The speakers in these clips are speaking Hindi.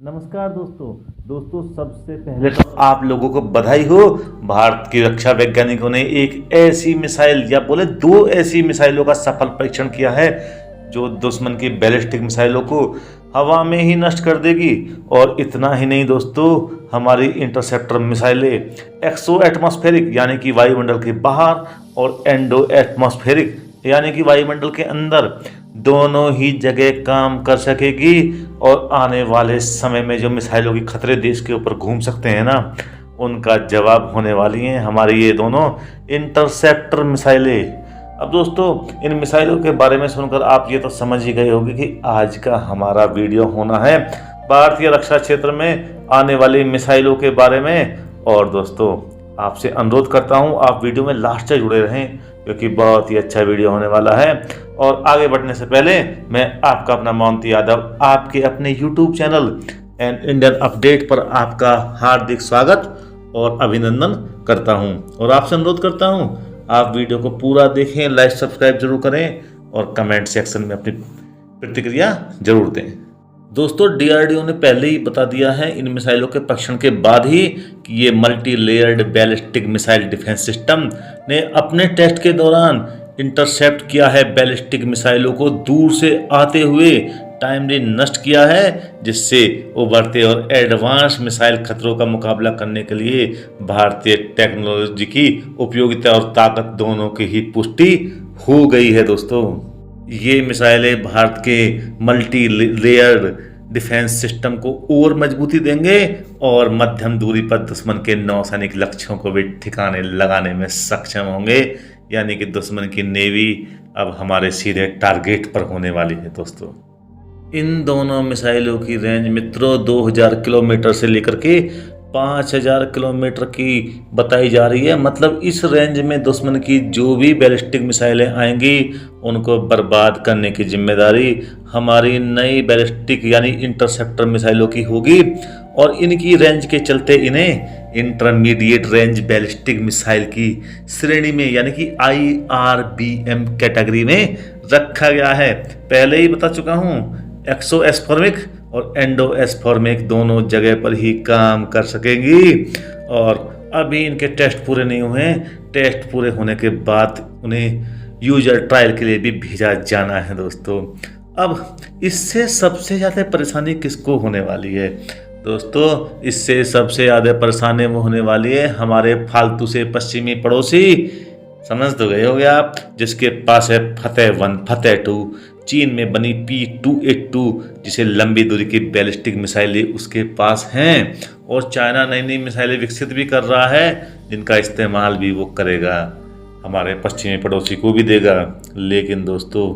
नमस्कार दोस्तों सबसे पहले तो आप लोगों को बधाई हो। भारत की रक्षा वैज्ञानिकों ने एक ऐसी मिसाइल या बोले दो ऐसी मिसाइलों का सफल परीक्षण किया है जो दुश्मन की बैलिस्टिक मिसाइलों को हवा में ही नष्ट कर देगी। और इतना ही नहीं दोस्तों, हमारी इंटरसेप्टर मिसाइलें एक्सो एटमॉस्फेरिक यानी कि वायुमंडल के बाहर और एंडो एटमॉस्फेरिक यानी कि वायुमंडल के अंदर दोनों ही जगह काम कर सकेगी। और आने वाले समय में जो मिसाइलों के खतरे देश के ऊपर घूम सकते हैं ना, उनका जवाब होने वाली हैं हमारी ये दोनों इंटरसेप्टर मिसाइलें। अब दोस्तों, इन मिसाइलों के बारे में सुनकर आप ये तो समझ ही गए होंगे कि आज का हमारा वीडियो होना है भारतीय रक्षा क्षेत्र में आने वाली मिसाइलों के बारे में। और दोस्तों, आपसे अनुरोध करता हूँ आप वीडियो में लास्ट तक जुड़े रहें क्योंकि बहुत ही अच्छा वीडियो होने वाला है। और आगे बढ़ने से पहले मैं आपका अपना मोंती यादव आपके अपने YouTube channel and Indian update पर आपका हार्दिक स्वागत और अभिनंदन करता हूं। और आपसे अनुरोध करता हूं आप वीडियो को पूरा देखें, लाइक सब्सक्राइब जरूर करें और कमेंट सेक्शन में अपनी प्रतिक्रिया जरूर दें। दोस्तों, DRDO ने पहले ही बता दिया है इन मिसाइलों के परीक्षण के बाद ही कि ये multi layered ballistic missile defence system ने अपने टेस्ट के दौरान इंटरसेप्ट किया है बैलिस्टिक मिसाइलों को दूर से आते हुए टाइमली नष्ट किया है, जिससे उभरते और एडवांस मिसाइल खतरों का मुकाबला करने के लिए भारतीय टेक्नोलॉजी की उपयोगिता और ताकत दोनों की ही पुष्टि हो गई है। दोस्तों, ये मिसाइलें भारत के मल्टी लेयर्ड डिफेंस सिस्टम को और मजबूती देंगे और मध्यम दूरी पर दुश्मन के नौसैनिक लक्ष्यों को भी ठिकाने लगाने में सक्षम होंगे। यानी कि दुश्मन की नेवी अब हमारे सीधे टारगेट पर होने वाली है। दोस्तों, इन दोनों मिसाइलों की रेंज मित्रों 2000 किलोमीटर से लेकर के 5000 किलोमीटर की बताई जा रही है। मतलब इस रेंज में दुश्मन की जो भी बैलिस्टिक मिसाइलें आएंगी उनको बर्बाद करने की जिम्मेदारी हमारी नई बैलिस्टिक यानी इंटरसेप्टर मिसाइलों की होगी। और इनकी रेंज के चलते इन्हें इंटरमीडिएट रेंज बैलिस्टिक मिसाइल की श्रेणी में यानी कि IRBM कैटेगरी में रखा गया है। पहले ही बता चुका हूँ, एक्सो एस्फॉर्मिक और एंडो एस्फॉर्मिक दोनों जगह पर ही काम कर सकेंगी। और अभी इनके टेस्ट पूरे नहीं हुए हैं। टेस्ट पूरे होने के बाद उन्हें यूजर ट्रायल के लिए भी भेजा जाना है। दोस्तों, अब इससे सबसे ज़्यादा परेशानी किसको होने वाली है? दोस्तों, इससे सबसे ज़्यादा परेशानी वो होने वाली है हमारे फालतू से पश्चिमी पड़ोसी, समझ तो गए होंगे आप, जिसके पास है फतेह 1 फतेह 2, चीन में बनी P282 जिसे लंबी दूरी की बैलिस्टिक मिसाइलें उसके पास हैं। और चाइना नई नई मिसाइलें विकसित भी कर रहा है जिनका इस्तेमाल भी वो करेगा, हमारे पश्चिमी पड़ोसी को भी देगा। लेकिन दोस्तों,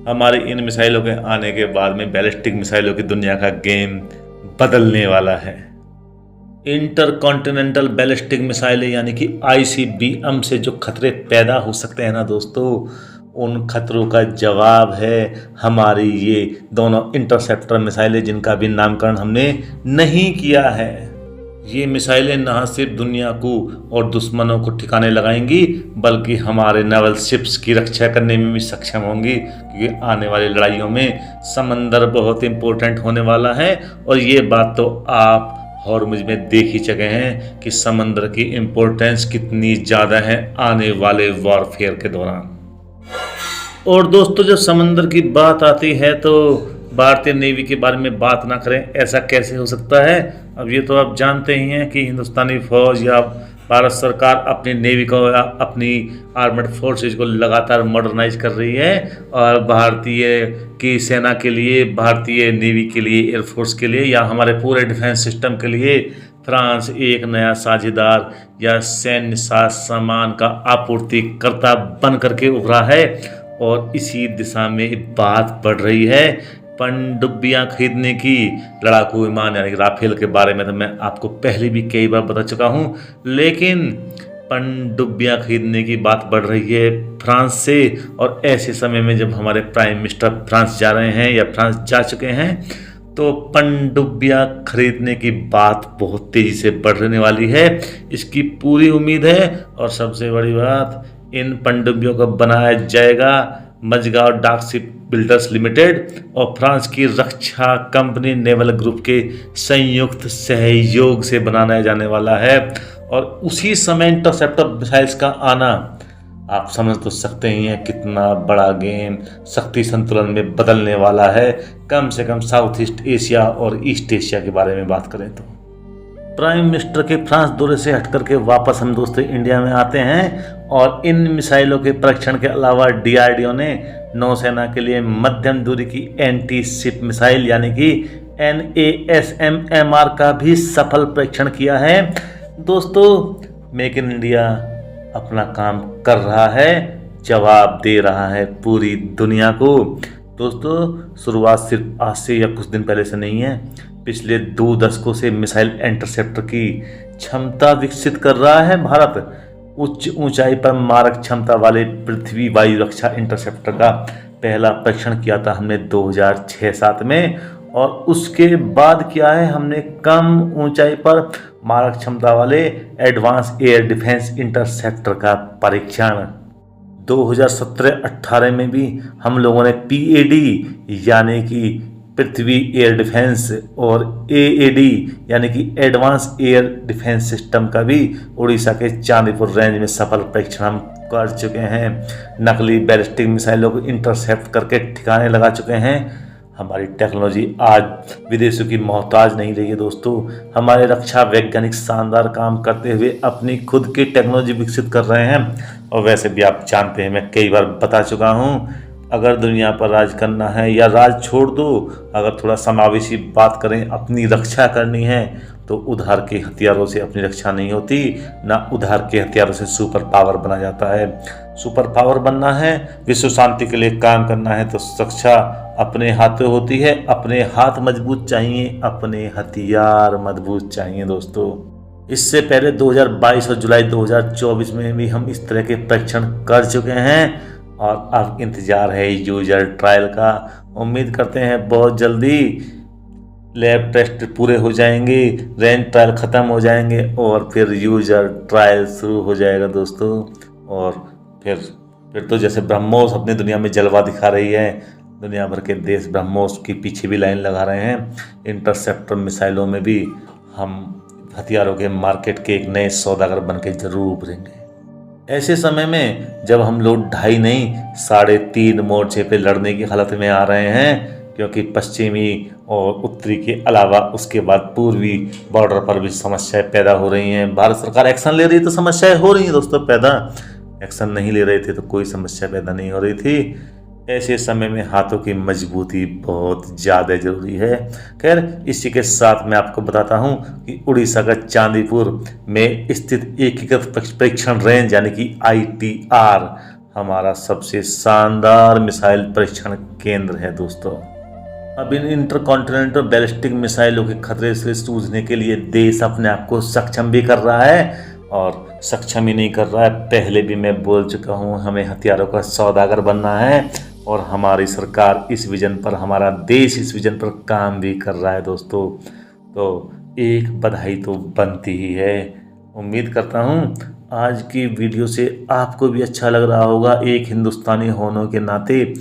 हमारी इन मिसाइलों के आने के बाद में बैलिस्टिक मिसाइलों की दुनिया का गेम बदलने वाला है। इंटरकॉन्टिनेंटल बैलिस्टिक मिसाइलें यानी कि ICBM से जो खतरे पैदा हो सकते हैं ना दोस्तों, उन खतरों का जवाब है हमारी ये दोनों इंटरसेप्टर मिसाइलें जिनका भी नामकरण हमने नहीं किया है। ये मिसाइलें न सिर्फ दुनिया को और दुश्मनों को ठिकाने लगाएंगी बल्कि हमारे नेवल शिप्स की रक्षा करने में भी सक्षम होंगी, क्योंकि आने वाली लड़ाइयों में समंदर बहुत इंपॉर्टेंट होने वाला है। और ये बात तो आप हॉर्मुज़ में देख ही चुके हैं कि समंदर की इम्पोर्टेंस कितनी ज़्यादा है आने वाले वॉरफेयर के दौरान। और दोस्तों, जब समंदर की बात आती है तो भारतीय नेवी के बारे में बात ना करें, ऐसा कैसे हो सकता है? अब ये तो आप जानते ही हैं कि हिंदुस्तानी फौज या भारत सरकार अपनी नेवी को या अपनी आर्मड फोर्सेज को लगातार मॉडर्नाइज कर रही है। और भारतीय की सेना के लिए, भारतीय नेवी के लिए, एयरफोर्स के लिए या हमारे पूरे डिफेंस सिस्टम के लिए फ्रांस एक नया साझेदार या सैन्य सामान का आपूर्तिकर्ता बन करके उभरा है। और इसी दिशा में बात बढ़ रही है पनडुब्बियाँ खरीदने की। लड़ाकू विमान यानी राफेल के बारे में तो मैं आपको पहले भी कई बार बता चुका हूँ, लेकिन पनडुब्बियाँ खरीदने की बात बढ़ रही है फ्रांस से। और ऐसे समय में जब हमारे प्राइम मिनिस्टर फ्रांस जा रहे हैं या फ्रांस जा चुके हैं, तो पनडुब्बियाँ खरीदने की बात बहुत तेज़ी से बढ़ने वाली है, इसकी पूरी उम्मीद है। और सबसे बड़ी बात, इन पनडुब्बियों को बनाया जाएगा मझगांव डाक शिप बिल्डर्स लिमिटेड और फ्रांस की रक्षा कंपनी नेवल ग्रुप के संयुक्त सहयोग से बनाया जाने वाला है। और उसी समय इंटरसेप्टर मिसाइल्स का आना आप समझ तो सकते ही हैं कितना बड़ा गेम शक्ति संतुलन में बदलने वाला है। कम से कम साउथ ईस्ट एशिया और ईस्ट एशिया के बारे में बात करें तो प्राइम मिनिस्टर के फ्रांस दौरे से हट करके वापस हम दोस्तों इंडिया में आते हैं और इन मिसाइलों के परीक्षण के अलावा डीआरडीओ ने नौसेना के लिए मध्यम दूरी की एंटी शिप मिसाइल यानी कि NASMMR का भी सफल परीक्षण किया है। दोस्तों मेक इन इंडिया अपना काम कर रहा है, जवाब दे रहा है पूरी दुनिया को। दोस्तों शुरुआत सिर्फ आज से या कुछ दिन पहले से नहीं है, पिछले 2 दशकों से मिसाइल इंटरसेप्टर की क्षमता विकसित कर रहा है भारत। उच्च ऊंचाई पर मारक क्षमता वाले पृथ्वी वायु रक्षा इंटरसेप्टर का पहला परीक्षण किया था हमने 2006-07 में, और उसके बाद किया है हमने कम ऊंचाई पर मारक क्षमता वाले एडवांस एयर डिफेंस इंटरसेप्टर का परीक्षण। 2017-18 में भी हम लोगों ने PAD यानी कि पृथ्वी एयर डिफेंस और AAD यानी कि एडवांस एयर डिफेंस सिस्टम का भी उड़ीसा के चांदीपुर रेंज में सफल परीक्षण हम कर चुके हैं। नकली बैलिस्टिक मिसाइलों को इंटरसेप्ट करके ठिकाने लगा चुके हैं। हमारी टेक्नोलॉजी आज विदेशों की मोहताज नहीं रही है दोस्तों। हमारे रक्षा वैज्ञानिक शानदार काम करते हुए अपनी खुद की टेक्नोलॉजी विकसित कर रहे हैं। और वैसे भी आप जानते हैं, मैं कई बार बता चुका हूँ, अगर दुनिया पर राज करना है या राज छोड़ दो, अगर थोड़ा समावेशी बात करें, अपनी रक्षा करनी है तो उधार के हथियारों से अपनी रक्षा नहीं होती, ना उधार के हथियारों से सुपर पावर बना जाता है। सुपर पावर बनना है, विश्व शांति के लिए काम करना है तो रक्षा अपने हाथों होती है। अपने हाथ मजबूत चाहिए, अपने हथियार मजबूत चाहिए दोस्तों। इससे पहले 2022 और जुलाई 2024 में भी हम इस तरह के परीक्षण कर चुके हैं और अब इंतजार है यूजर ट्रायल का। उम्मीद करते हैं बहुत जल्दी लैब टेस्ट पूरे हो जाएंगे, रेंज ट्रायल ख़त्म हो जाएंगे और फिर यूजर ट्रायल शुरू हो जाएगा दोस्तों। और फिर तो जैसे ब्रह्मोस अपनी दुनिया में जलवा दिखा रही है, दुनिया भर के देश ब्रह्मोस के पीछे भी लाइन लगा रहे हैं। इंटरसेप्टर मिसाइलों में भी हम हथियारों के मार्केट के एक नए सौदागर बन के जरूर उभरेंगे। ऐसे समय में जब हम लोग 2.5 नहीं 3.5 मोर्चे पे लड़ने की हालत में आ रहे हैं, क्योंकि पश्चिमी और उत्तरी के अलावा उसके बाद पूर्वी बॉर्डर पर भी समस्याएं पैदा हो रही हैं। भारत सरकार एक्शन ले रही है तो समस्याएं हो रही हैं दोस्तों पैदा, एक्शन नहीं ले रहे थे तो कोई समस्या पैदा नहीं हो रही थी। ऐसे समय में हाथों की मजबूती बहुत ज़्यादा ज़रूरी है। खैर इसी के साथ मैं आपको बताता हूं कि उड़ीसा का चांदीपुर में स्थित एकीकृत परीक्षण रेंज यानी कि ITR हमारा सबसे शानदार मिसाइल परीक्षण केंद्र है दोस्तों। अब इन इंटरकॉन्टिनेंटल बैलिस्टिक मिसाइलों के खतरे से जूझने के लिए देश अपने आप को सक्षम भी कर रहा है, और सक्षम ही नहीं कर रहा है, पहले भी मैं बोल चुका हूँ, हमें हथियारों का सौदागर बनना है और हमारी सरकार इस विजन पर, हमारा देश इस विजन पर काम भी कर रहा है दोस्तों। तो एक बधाई तो बनती ही है। उम्मीद करता हूँ आज की वीडियो से आपको भी अच्छा लग रहा होगा। एक हिंदुस्तानी होने के नाते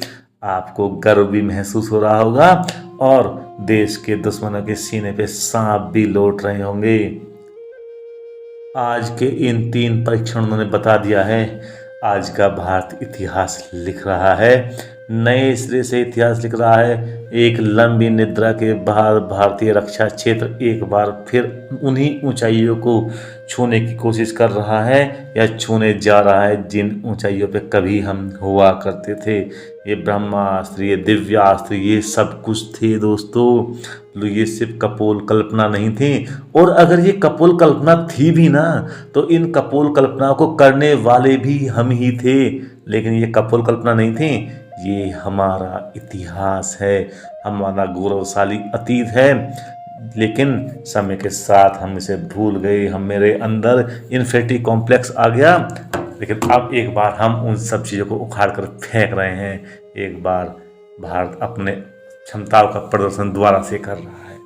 आपको गर्व भी महसूस हो रहा होगा और देश के दुश्मनों के सीने पे सांप भी लौट रहे होंगे। आज के इन 3 परीक्षणों ने बता दिया है आज का भारत इतिहास लिख रहा है, नए सिरे से इतिहास लिख रहा है। एक लंबी निद्रा के बाद भारतीय रक्षा क्षेत्र एक बार फिर उन्हीं ऊंचाइयों को छूने की कोशिश कर रहा है या छूने जा रहा है जिन ऊंचाइयों पे कभी हम हुआ करते थे। ये ब्रह्मास्त्र, ये दिव्यास्त्र, ये सब कुछ थे दोस्तों। ये सिर्फ कपोल कल्पना नहीं थी, और अगर ये कपोल कल्पना थी भी ना तो इन कपोल कल्पनाओं को करने वाले भी हम ही थे। लेकिन ये कपोल कल्पना नहीं थी, ये हमारा इतिहास है, हमारा गौरवशाली अतीत है। लेकिन समय के साथ हम इसे भूल गए, हम मेरे अंदर इन्फिनिटी कॉम्प्लेक्स आ गया। लेकिन अब एक बार हम उन सब चीज़ों को उखाड़ कर फेंक रहे हैं। एक बार भारत अपने क्षमताओं का प्रदर्शन दोबारा से कर रहा है।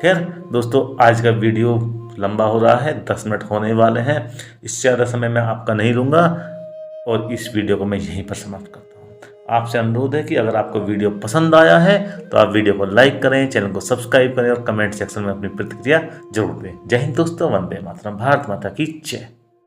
खैर दोस्तों आज का वीडियो लंबा हो रहा है, 10 मिनट होने वाले हैं। इससे ज़्यादा समय मैं आपका नहीं लूँगा और इस वीडियो को मैं यहीं पर समाप्त करता हूँ। आपसे अनुरोध है कि अगर आपको वीडियो पसंद आया है तो आप वीडियो को लाइक करें, चैनल को सब्सक्राइब करें और कमेंट सेक्शन में अपनी प्रतिक्रिया जरूर दें। जय हिंद दोस्तों, वंदे मातरम, भारत माता की जय।